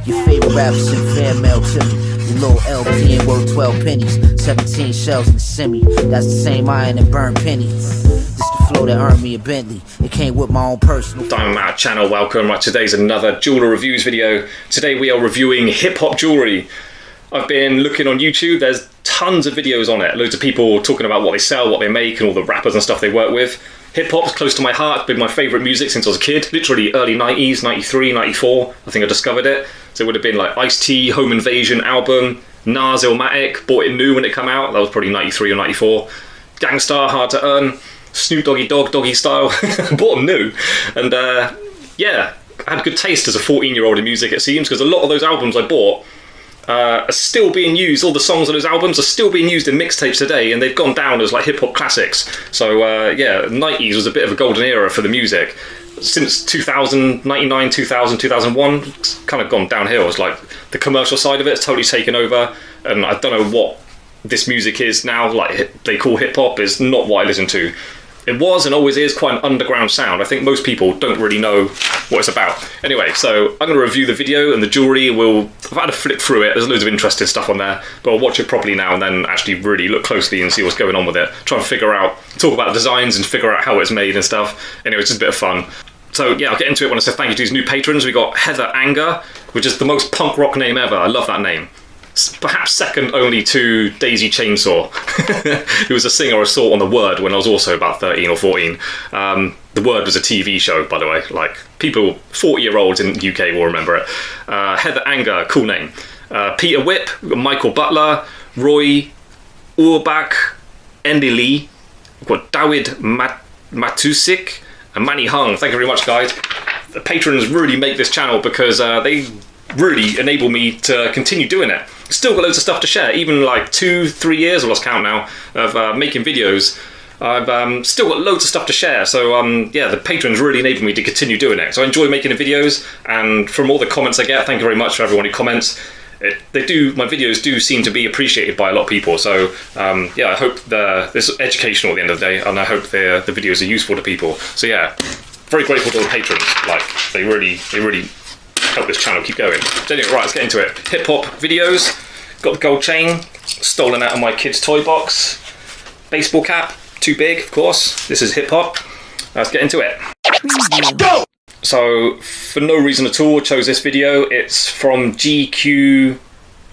Your favorite rappers send fan mail to me. Your little LP ain't worth 12 pennies. 17 shells in the semi. That's the same iron that burned penny. This the flow that earned me a Bentley. It came with my own personal. Diamond Matt channel, welcome. Right, today's another jeweler reviews video. Today we are reviewing hip-hop jewellery. I've been looking on YouTube, there's tons of videos on it. Loads of people talking about what they sell, what they make, and all the rappers and stuff they work with. Hip-hop's close to my heart. It's been my favourite music since I was a kid. Literally early 90s, 93, 94, I think I discovered it. So it would have been like Ice-T, Home Invasion album, Nas Illmatic, bought it new when it came out. That was probably 93 or 94. Gangstar, Hard to Earn, Snoop Doggy Dogg, Doggy Style. Bought them new. And yeah, I had good taste as a 14-year-old in music, it seems, because a lot of those albums I bought are still being used. All the songs on those albums are still being used in mixtapes today, and they've gone down as like hip-hop classics. So yeah, 90s was a bit of a golden era for the music. Since 2000, 99, 2000, 2001, it's kind of gone downhill. It's like the commercial side of it's totally taken over, and I don't know what this music is now, like they call hip-hop, is not what I listen to. It was and always is quite an underground sound. I think most people don't really know what it's about. Anyway, so I'm going to review the video and the jewellery. I've had to flick through it. There's loads of interesting stuff on there, but I'll watch it properly now and then actually really look closely and see what's going on with it. Try and figure out, talk about the designs and figure out how it's made and stuff. Anyway, it's just a bit of fun. So yeah, I'll get into it when I say thank you to these new patrons. We got Heather Anger, which is the most punk rock name ever. I love that name. Perhaps second only to Daisy Chainsaw, who was a singer I saw on The Word when I was also about 13 or 14. The Word was a TV show, by the way. Like, people, 40-year-olds in the UK will remember it. Heather Anger, cool name. Peter Whip, Michael Butler, Roy Urbach, Andy Lee. We've got Dawid Matusik, and Manny Hung. Thank you very much, guys. The patrons really make this channel because they really enable me to continue doing it. Still got loads of stuff to share, even like 2-3 years, I lost count now, of making videos. I've still got loads of stuff to share, so yeah, the patrons really enable me to continue doing it. So I enjoy making the videos, and from all the comments I get, thank you very much for everyone who comments. My videos do seem to be appreciated by a lot of people, so yeah, I hope this is educational at the end of the day, and I hope the videos are useful to people. So yeah, very grateful to the patrons. Like, they really help this channel keep going. So anyway, right, let's get into it. Hip-hop videos. Got the gold chain, stolen out of my kid's toy box. Baseball cap, too big, of course. This is hip-hop. Let's get into it. Go! So, for no reason at all, I chose this video. It's from GQ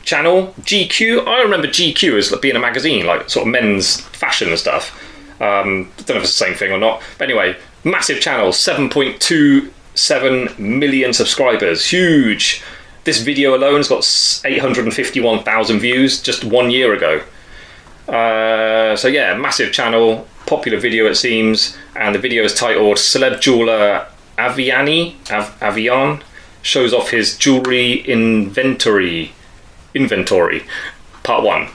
channel. GQ? I remember GQ as being a magazine, like sort of men's fashion and stuff. I don't know if it's the same thing or not. But anyway, massive channel, 7.27 million subscribers, huge. This video alone has got 851,000 views just 1 year ago. So yeah, massive channel, popular video it seems, and the video is titled Celeb Jeweler Avian shows off his jewellery inventory, part 1.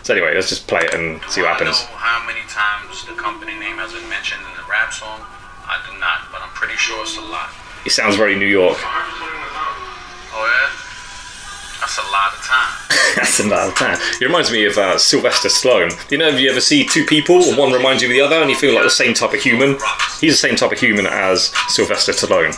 So anyway, let's just play it and see what happens. I don't know how many times the company name has been mentioned in the rap song. I do not, but I'm pretty sure it's a lot. It sounds very New York. Oh yeah? That's a lot of time. That's a lot of time. It reminds me of Sylvester Stallone. You know, if you ever see two people and one reminds you of the other and you feel like the same type of human? He's the same type of human as Sylvester Stallone.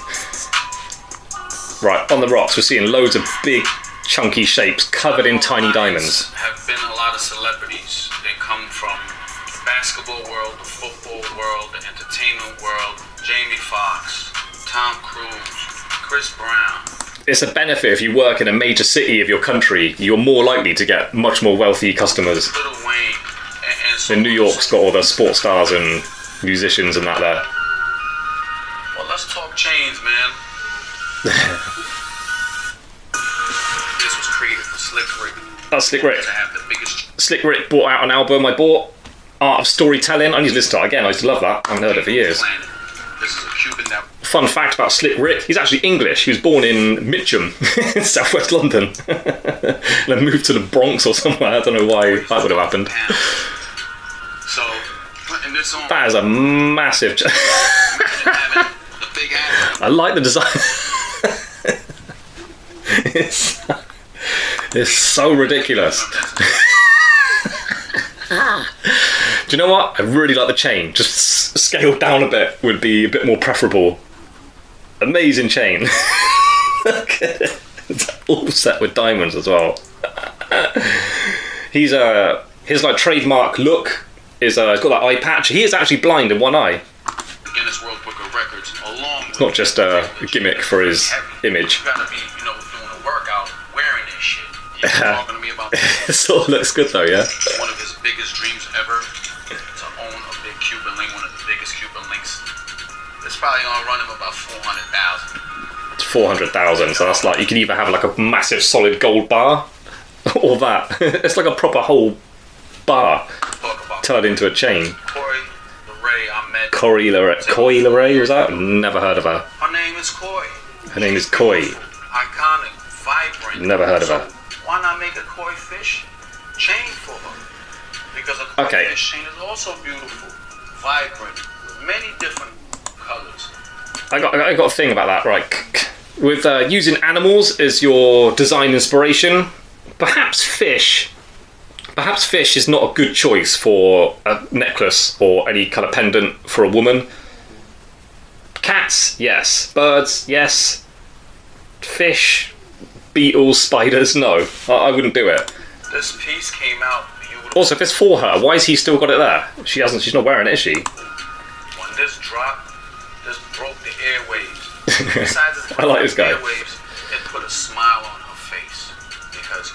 Right, on the rocks we're seeing loads of big chunky shapes covered in tiny diamonds. Have been a lot of celebrities. They come from the basketball world, the football world, the entertainment world. Jamie Foxx, Tom Cruise, Chris Brown. It's a benefit if you work in a major city of your country. You're more likely to get much more wealthy customers. Lil Wayne. And New York's got all the sports stars and musicians and that there. Well, let's talk chains, man. This was created for Slick Rick. That's Slick Rick. To have the biggest... Slick Rick brought out an album I bought, Art of Storytelling. I need to listen to it again. I used to love that. I haven't heard it for years. This is a Cuban that... Fun fact about Slick Rick, he's actually English. He was born in Mitcham, in southwest London. And then moved to the Bronx or somewhere. I don't know why that would have happened. So, putting this on... That is a massive... I like the design. It's so ridiculous. Do you know what? I really like the chain. Just scaled down a bit would be a bit more preferable. Amazing chain. Look at it. It's all set with diamonds as well. His like trademark look is he's got that eye patch. He is actually blind in one eye. Guinness World Book of Records, along It's not just a gimmick for his image. You gotta be, doing a workout wearing this shit. You talking to me about It sort of looks good though, yeah. one of his biggest dreams ever to own a big Cuban link, one of the biggest Cuban links. It's probably gonna run him about 400,000. It's 400,000, so that's like you can either have like a massive solid gold bar or that. It's like a proper whole bar Talk about turned into a chain. Corey LeRae, I met. Coy LeRae, was that? Never heard of her. Her name is Coy. Her name is Coy. Iconic, vibrant. Never heard of So her. why not make a koi fish chain for her? Because a koi Okay. fish chain is also beautiful, vibrant, with many different colors. I got a thing about that, right? With using animals as your design inspiration, perhaps fish is not a good choice for a necklace or any kind of pendant for a woman. Cats, yes. Birds, yes. Fish, beetles, spiders, no. I wouldn't do it. This piece came out beautiful. Also, if it's for her, why has he still got it there? She's not wearing it, is she? When this dropped, this broke the airwaves. Besides this I like this guy. airwaves, it put a smile on her face. Because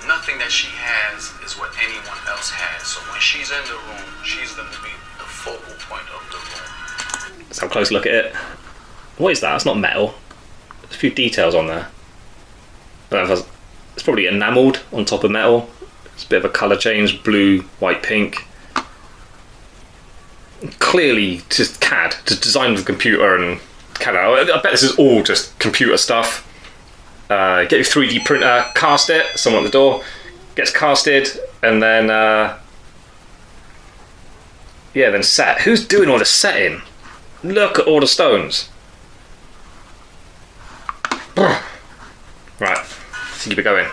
nothing that she has is what anyone else has. So when she's in the room, she's going to be the focal point of the room. Let's have a close look at it. What is that? It's not metal. There's a few details on there. It's probably enamelled on top of metal. It's a bit of a colour change, blue, white, pink. Clearly just CAD, just designed with a computer and CAD. I bet this is all just computer stuff. Get your 3D printer, cast it, someone at the door, gets casted, and then then set. Who's doing all the setting? Look at all the stones. Right, let's keep it going.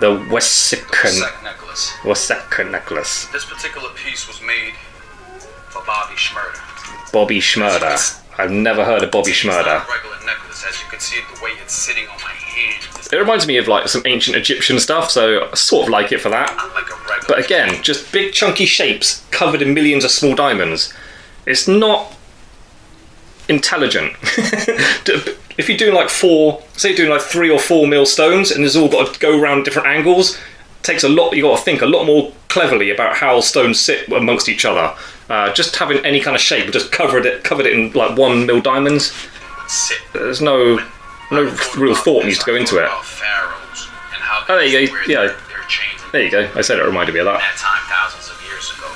The Wessex necklace. This particular piece was made for Bobby Schmurder. Bobby Schmurder. I've never heard of Bobby It's Schmurder. not a regular necklace, as you can see the way it's sitting on my hand. It's It reminds me of like some ancient Egyptian stuff, so I sort of like it for that. not like a regular. But again, just big chunky shapes covered in millions of small diamonds. It's not intelligent. If you're doing like 3 or 4 mil stones and there's all got to go around different angles, it takes a lot. You got to think a lot more cleverly about how stones sit amongst each other. Just having any kind of shape, just covered it in like 1 mil diamonds. sit. There's no real thought needs to go into it. Pharaohs and how Oh, there you go. wear Yeah. their chains There you go. I said it reminded me of that. that time thousands of years ago.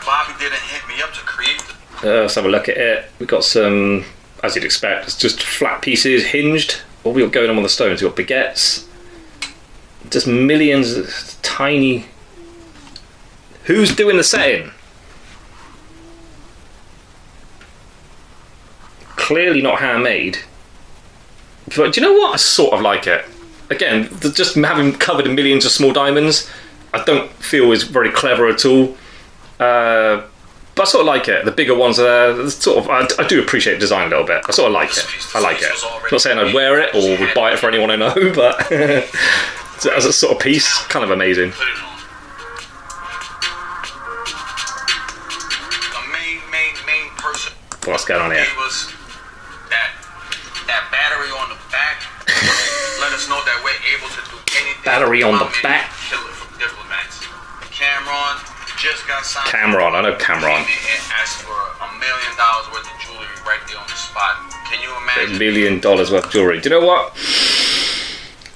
Bobby didn't hit me up to create the Let's have a look at it. We've got some, as you'd expect, it's just flat pieces, hinged. What we got going on the stones? We've got baguettes. Just millions of tiny... Who's doing the setting? Clearly not handmade. But do you know what? I sort of like it. Again, just having covered in millions of small diamonds, I don't feel is very clever at all. But I sort of like it. The bigger ones are sort of. I do appreciate design a little bit. I sort of like it. I like it. Not saying I'd wear it or would buy it for anyone I know, but as a sort of piece, kind of amazing. put it on. The main person What's going on here? gave us that battery on the back. Let us know that we're able to do anything. Battery on the How many back? Killer from diplomats. Cameron just got signed. Cameron, I know Cameron. Came in and asked for $1 million worth of jewelry right there on the spot. Can you $1 imagine? million worth of jewellery. Do you know what?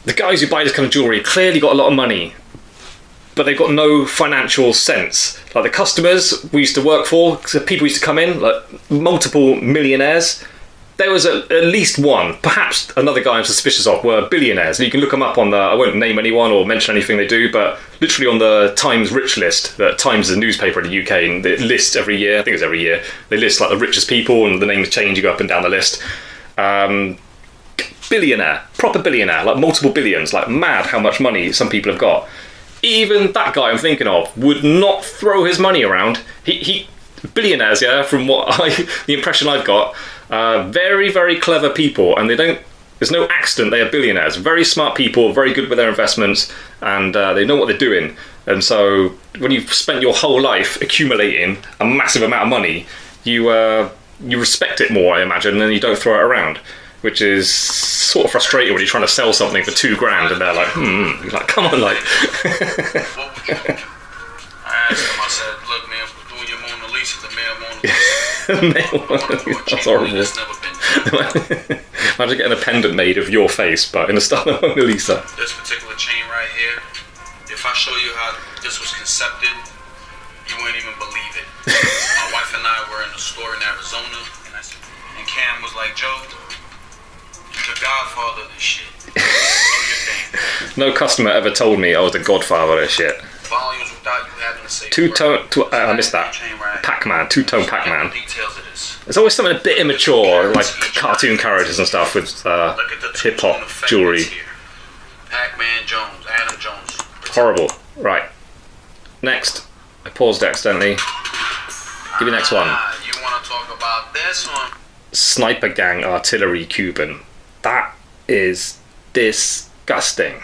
The guys who buy this kind of jewellery clearly got a lot of money, but they've got no financial sense. Like the customers we used to work for, the people used to come in, like multiple millionaires. There was at least one, perhaps another guy I'm suspicious of, were billionaires. And you can look them up on the, I won't name anyone or mention anything they do, but literally on the Times Rich list. The Times is a newspaper in the UK, and they list every year, I think it's every year, they list like the richest people and the names change, you go up and down the list. Billionaire, proper billionaire, like multiple billions, like mad how much money some people have got. Even that guy I'm thinking of would not throw his money around. He billionaires, yeah, from the impression I've got, very, very clever people, and they don't There's no accident they are billionaires. Very smart people, very good with their investments, and they know what they're doing. And so when you've spent your whole life accumulating a massive amount of money, you respect it more, I imagine, and you don't throw it around, which is sort of frustrating when you're trying to sell something for $2,000 and they're like, You're like, come on, like. I asked him, I said, look, man, we're doing your Mona Lisa, the male Mona Lisa. That's horrible. It's never been done. Imagine getting a pendant made of your face, but in the style of Mona Lisa. This particular chain right here, if I show you how this was concepted, you wouldn't even believe it. My wife and I were in a store in Arizona, and Cam was like, Joe, you're the godfather of this shit. No customer ever told me I was the godfather of this shit. Volumes without you having to say I missed that. Pac-Man, two-tone Pac-Man. Details of this. There's always something a bit immature, like cartoon characters and stuff with hip-hop jewellery. Pac-Man Jones, Adam Jones. Horrible. Right. Next. I paused accidentally. Give me the next one. You want to talk about this one? Sniper Gang Artillery Cuban. That is disgusting.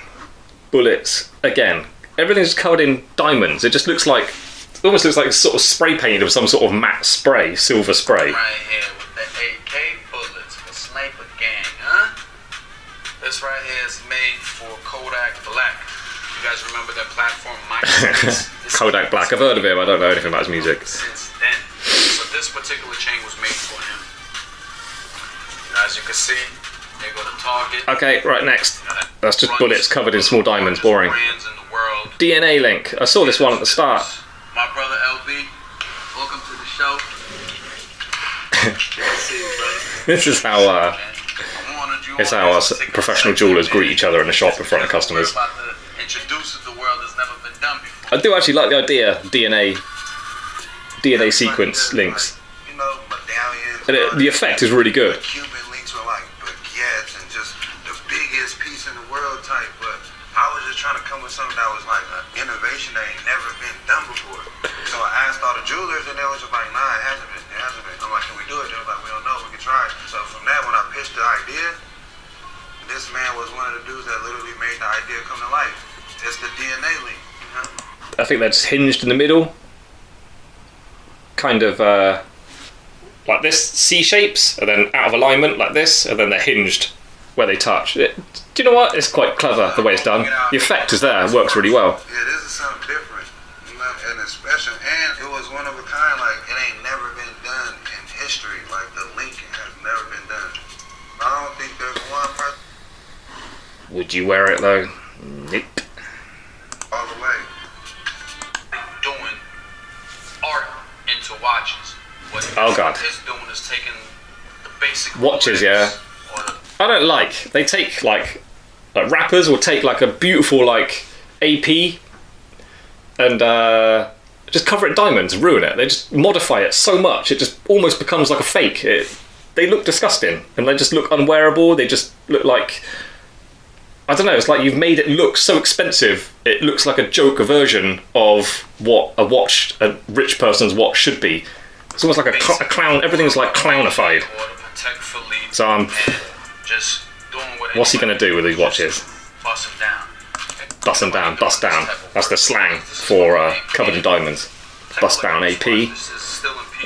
Bullets. Again, everything's covered in diamonds. It just looks like, it almost looks like sort of spray painted with some sort of matte spray, silver spray. Right here with the AK bullets for Sniper Gang, huh? This right here is made for Kodak Black. You guys remember that platform, Kodak Black. I've heard of him. I don't know anything about his music. Since then. So this particular chain was made for him. And as you can see, they go to Target. Okay, right, next. That's just bullets covered in small diamonds. Boring. Brands in the world. DNA Link. I saw this one at the start. My brother LB, welcome to the show. This is how us professional jewelers greet each other in the shop in front of customers. I do actually like the idea, DNA sequence links. And the effect is really good. Cuban links were like baguettes and just the biggest piece in the world type, but I was just trying to come with something that was like an innovation that ain't never been done before. So I asked all the jewelers and they was just like, nah, it hasn't been. I'm like, can we do it? They was like, we don't know, we can try it. So from that, when I pitched the idea, this man was one of the dudes that literally made the idea come to life. It's the DNA link, you know? I think they're just hinged in the middle. Kind of like this, C shapes, and then out of alignment like this, and then they're hinged where they touch. Do you know what? It's quite clever the way it's done. The effect is there, it works really well. Yeah, this is something different, you know, and it's special, and it was one of a kind, like it ain't never been done in history, like the linking has never been done. I don't think there's one person. Would you wear it though? Nope. All the way. Doing art into watches. Oh god. What he's doing is taking the basic watches, yeah. I don't like. They take like rappers will take like a beautiful like AP and just cover it in diamonds and ruin it. They just modify it so much it just almost becomes like a fake. They look disgusting and they just look unwearable. They just look like, I don't know, it's like you've made it look so expensive it looks like a joke version of what a rich person's watch should be. It's almost like a clown, everything's like clownified. So what's he going to do with these watches? Bust them down, bust down. That's the slang for covered in diamonds. Bust down AP.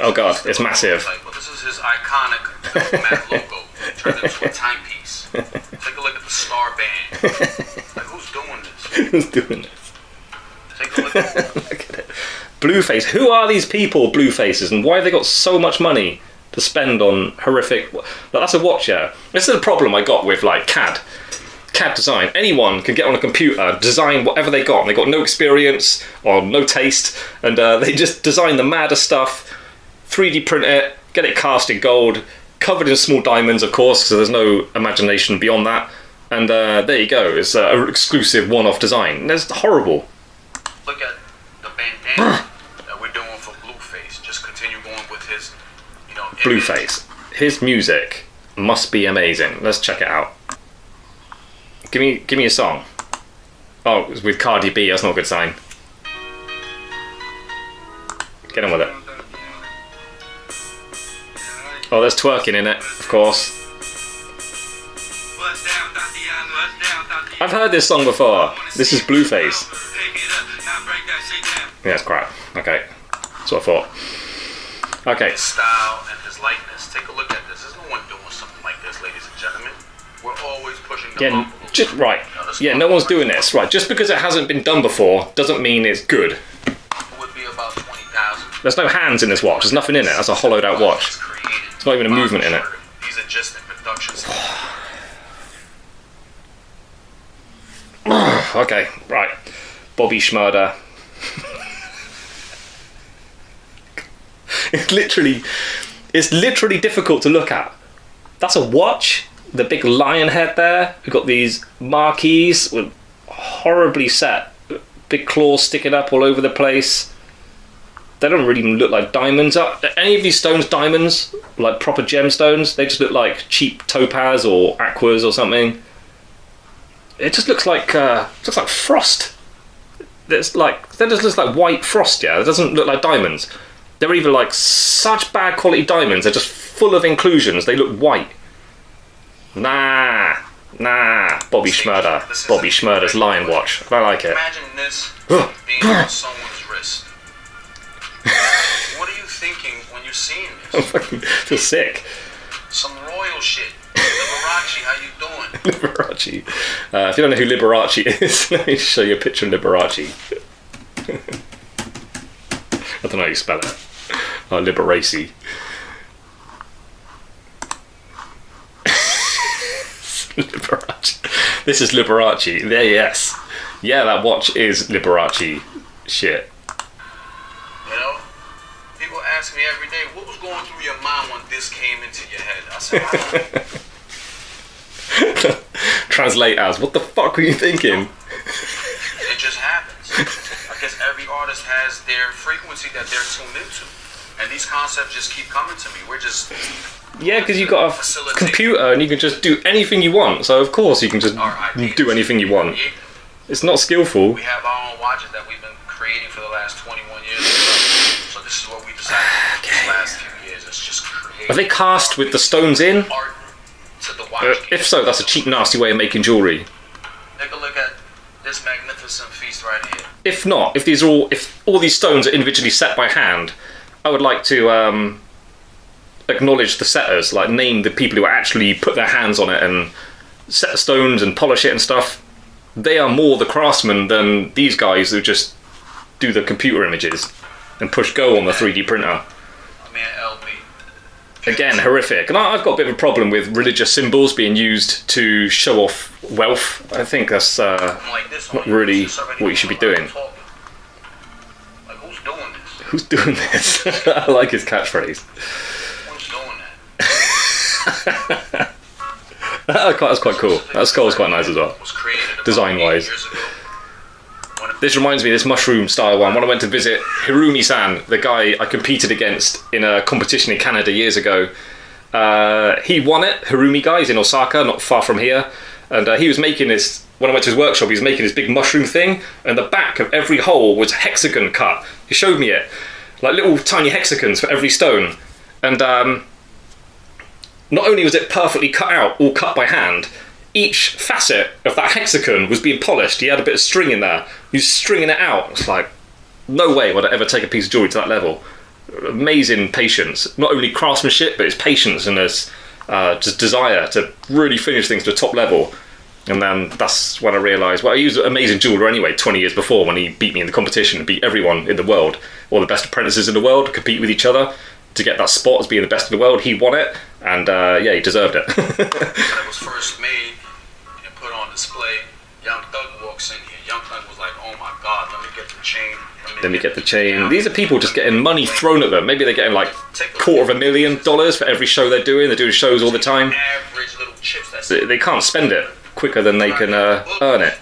Oh god, it's massive. This is his iconic matte logo turned into a timepiece. Take a look at the star band. Like, who's doing this? Who's doing this? Take a look at it. Look at it. Blueface. Who are these people, Bluefaces, and why have they got so much money to spend on horrific... Like, that's a watch, yeah. This is the problem I got with, like, CAD design. Anyone can get on a computer, design whatever they got, and they got no experience or no taste, and they just design the maddest stuff, 3D print it, get it cast in gold, covered in small diamonds, of course, so there's no imagination beyond that, and there you go. It's an exclusive one-off design. That's horrible. Look at the bandana that we're doing for Blueface. Just continue going with his, you know, Blueface. His music must be amazing. Let's check it out. Give me a song. Oh, it was with Cardi B. That's not a good sign. Get on with it. Oh, there's twerking in it, of course. I've heard this song before. This is Blueface. Yeah, it's crap. Okay, that's what I thought. Okay. His style and his likeness. Take a look at this. There's no one doing something like this, ladies and gentlemen. We're always pushing the Yeah, envelope. just right. Yeah, no one's doing this. Right, just because it hasn't been done before doesn't mean it's good. It would be about 20,000. There's no hands in this watch. There's nothing in it. That's a hollowed out watch. There's not even a movement in it. These are just in production. Okay, right. Bobby Schmurder. It's literally difficult to look at. That's a watch. The big lion head there. We've got these marquees with horribly set, big claws sticking up all over the place. They don't really even look like diamonds. Are any of these stones diamonds? Like proper gemstones? They just look like cheap topaz or aquas or something. It just looks like frost. That just looks like white frost. Yeah, it doesn't look like diamonds. They're either like such bad quality diamonds. They're just full of inclusions. They look white. Nah. Bobby Schmurder. Bobby Schmurder's lion watch. I like it. Imagine this being on someone's wrist. What are you thinking when you're seeing I this? fucking feel sick. Some royal shit. Liberace, how you doing? Liberace. If you don't know who Liberace is, let me show you a picture of Liberace. I don't know how you spell it. Liberace. Liberace. This is Liberace. There, yes. Yeah, that watch is Liberace. Shit. You know? People ask me every day, what was going through your mind when this came into your head? I said, I don't know. Translate as, what the fuck were you thinking? It just happens. I guess every artist has their frequency that they're tuned into. And these concepts just keep coming to me. We're just... Yeah, because you've got a computer and you can just do anything you want. So of course you can just do anything you want. It's not skillful. We have our own watches that we've been creating for the last 21 years. So this is what we decided to do the last few years. It's just create. Are they cast with the stones in? Art to the watch. If so, that's a cheap, nasty way of making jewellery. Take a look at this magnificent feast right here. If not, if all these stones are individually set by hand, I would like to acknowledge the setters, like name the people who actually put their hands on it and set the stones and polish it and stuff. They are more the craftsmen than these guys who just do the computer images and push go on the 3D printer. I mean, LB. Again, horrific. And I've got a bit of a problem with religious symbols being used to show off wealth. I think that's not really what you should be doing. Like, who's doing this? Who's doing this? I like his catchphrase. Who's doing that? That's quite cool. That skull's quite nice as well, Was created about design-wise. 8 years ago. This reminds me of this mushroom style one. When I went to visit Hirumi-san, the guy I competed against in a competition in Canada years ago, he won it. Hirumi guy, he's in Osaka, not far from here. And he was making this, when I went to his workshop, he was making this big mushroom thing, and the back of every hole was hexagon cut. He showed me it, like little tiny hexagons for every stone. And not only was it perfectly cut out, all cut by hand, each facet of that hexagon was being polished. He had a bit of string in there. He was stringing it out. It's like, no way would I ever take a piece of jewellery to that level. Amazing patience. Not only craftsmanship, but his patience and his just desire to really finish things to a top level. And then that's when I realised, well, he was an amazing jeweller anyway, 20 years before, when he beat me in the competition and beat everyone in the world. All the best apprentices in the world compete with each other to get that spot as being the best in the world. He won it, and yeah, he deserved it. When it was first made and put on display, Young Thug walks in here. Young Thug was like, oh my God, let me get the chain. Let me get the chain. These are people just getting money thrown at them. Maybe they're getting like $250,000 for every show they're doing. They're doing shows all the time. Average little chips. That's They can't spend it quicker than they can earn it.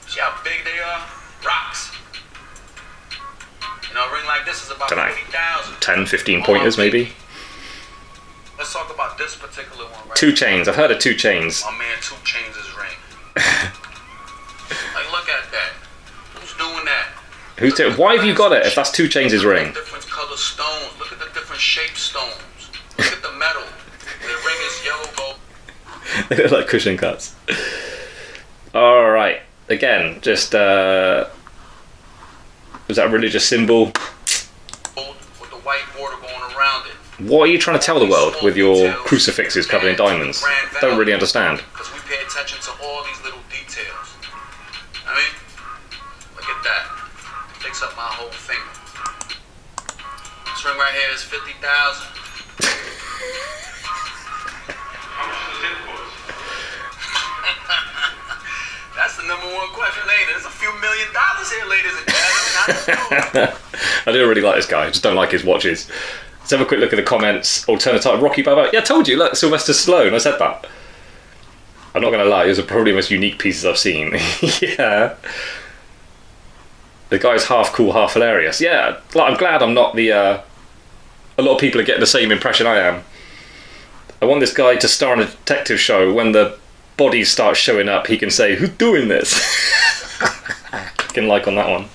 See how big they are? Rocks. You know, a ring like this is about Dunno. 40,000. 10, 15 pointers maybe. Let's talk about this particular one right 2 chains. I've heard of 2 chains. My man 2 Chains' ring. Like, look at that. Who's doing that? Why have you got it if that's 2 chains' ring? Different color stones. Look at the different shaped stones. Look at the metal. The ring is yellow gold. They look like cushion cuts. All again, just was that a religious symbol? With the white border going around it. What are you trying to tell the world with your crucifixes covered in diamonds? Don't really understand. Because we pay attention to all these little details. I mean, look at that. Takes up my whole finger. This ring right here is 50,000. How much does it cost? That's the number one question, ladies. There's a few $1 million here, ladies and gentlemen. I do really like this guy. I just don't like his watches. Let's have a quick look at the comments. Alternative Rocky Baba. Yeah, I told you. Look, Sylvester Stallone. I said that. I'm not going to lie. Those are probably the most unique pieces I've seen. Yeah. The guy's half cool, half hilarious. Yeah. I'm glad I'm not the... a lot of people are getting the same impression I am. I want this guy to star in a detective show. When the bodies start showing up, he can say, "Who's doing this?" Clicking like on that one.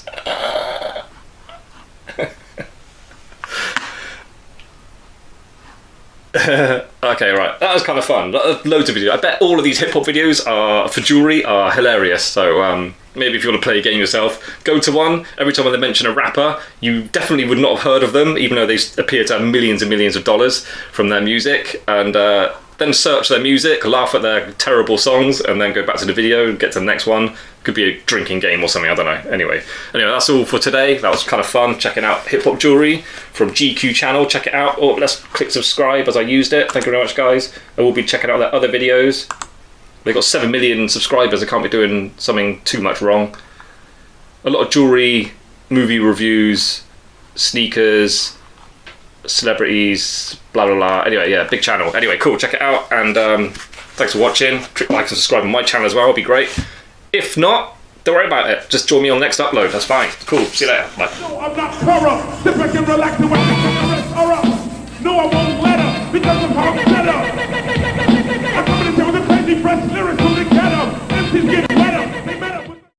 Okay, right. That was kind of fun. Loads of videos. I bet all of these hip hop videos are for jewellery are hilarious. So maybe if you want to play a game yourself, go to one. Every time they mention a rapper, you definitely would not have heard of them, even though they appear to have millions and millions of dollars from their music. And then search their music, laugh at their terrible songs, and then go back to the video and get to the next one. Could be a drinking game or something, I don't know. Anyway, that's all for today. That was kind of fun, checking out Hip Hop Jewellery from GQ channel. Check it out. Oh, let's click subscribe as I used it. Thank you very much, guys. I will be checking out their other videos. They've got 7 million subscribers. I can't be doing something too much wrong. A lot of jewellery, movie reviews, sneakers, celebrities, blah blah blah. Anyway, yeah, big channel. Anyway, cool, check it out, and thanks for watching. Click like and subscribe on my channel as well, it'll be great. If not, don't worry about it, just join me on the next upload. That's fine. Cool, see you later. Bye. No, I'm not thorough. Sit back and relax the way the rest are up. No, I won't let her because of how I'm set up.